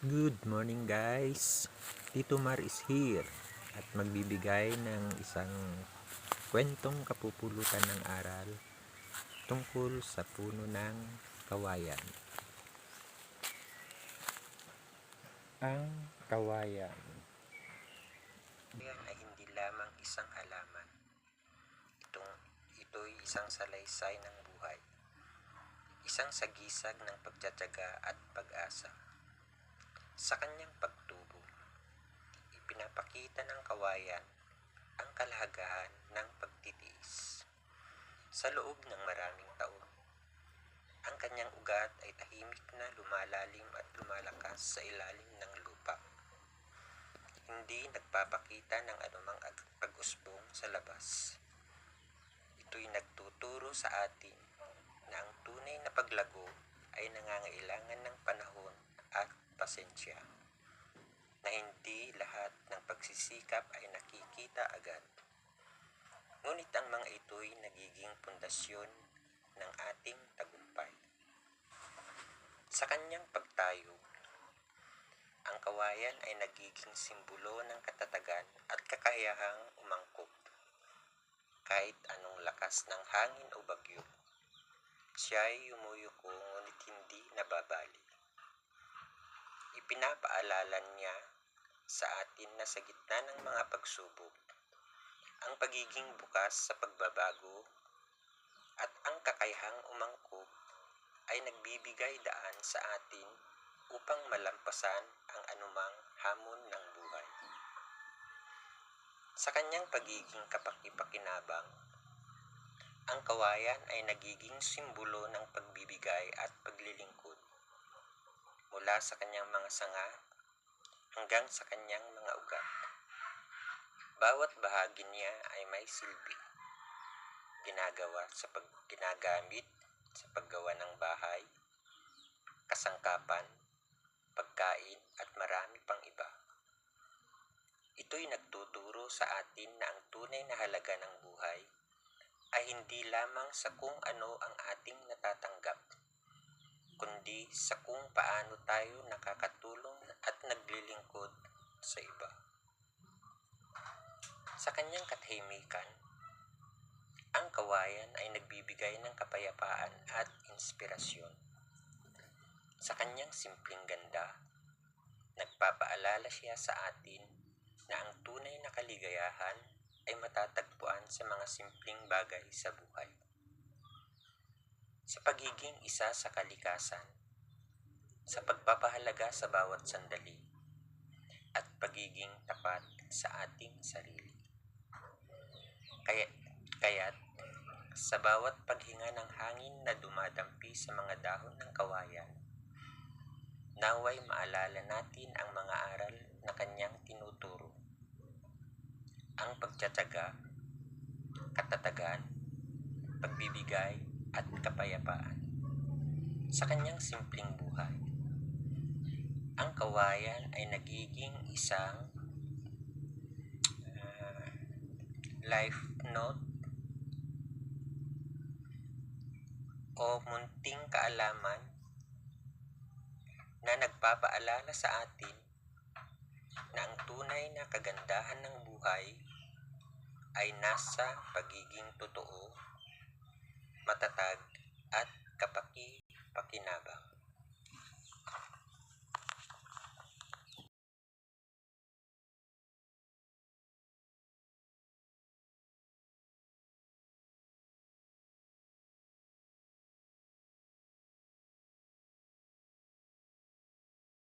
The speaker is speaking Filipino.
Good morning guys, Tito Mar is here at magbibigay ng isang kwentong kapupulutan ng aral tungkol sa puno ng kawayan. Ang kawayan ay hindi lamang isang halaman. Ito'y isang salaysay ng buhay, isang sagisag ng pagtsatsaga at pag-asa. Sa kanyang pagtubo, ipinapakita ng kawayan ang kahalagahan ng pagtitiis. Sa loob ng maraming taon, ang kanyang ugat ay tahimik na lumalalim at lumalakas sa ilalim ng lupa. Hindi nagpapakita ng anumang pag-usbong sa labas. Ito'y nagtuturo sa atin na ang tunay na paglago ay nangangailangan ng panahon at pasensya, na hindi lahat ng pagsisikap ay nakikita agad. Ngunit ang mga ito'y nagiging pundasyon ng ating tagumpay. Sa kanyang pagtayo, ang kawayan ay nagiging simbolo ng katatagan at kakayahang umangkop. Kahit anong lakas ng hangin o bagyo, siya'y yumuyuko ngunit hindi nababali. Ipinapaalala niya sa atin na sa gitna ng mga pagsubok, ang pagiging bukas sa pagbabago at ang kakayahang umangkop ay nagbibigay daan sa atin upang malampasan ang anumang hamon ng buhay. Sa kanyang pagiging kapaki-pakinabang, ang kawayan ay nagiging simbolo ng pagbibigay at paglilingkod. Mula sa kanyang mga sanga hanggang sa kanyang mga ugat. Bawat bahagi niya ay may silbi. Ginagamit sa paggawa ng bahay, kasangkapan, pagkain at marami pang iba. Ito'y nagtuturo sa atin na ang tunay na halaga ng buhay ay hindi lamang sa kung ano ang ating natatanggap, kundi sa kung paano tayo nakakatulong at naglilingkod sa iba. Sa kanyang katahimikan, ang kawayan ay nagbibigay ng kapayapaan at inspirasyon. Sa kanyang simpleng ganda, nagpapaalala siya sa atin na ang tunay na kaligayahan ay matatagpuan sa mga simpleng bagay sa buhay. Sa pagiging isa sa kalikasan, sa pagpapahalaga sa bawat sandali, at pagiging tapat sa ating sarili. Kaya't sa bawat paghinga ng hangin na dumadampi sa mga dahon ng kawayan, naway maalala natin ang mga aral na kanyang tinuturo. Ang pagtsatsaga, katatagan, pagbibigay, at kapayapaan. Sa kanyang simpleng buhay, ang kawayan ay nagiging isang life note o munting kaalaman na nagpapaalala sa atin na ang tunay na kagandahan ng buhay ay nasa pagiging totoo, matatag at kapaki-pakinabang.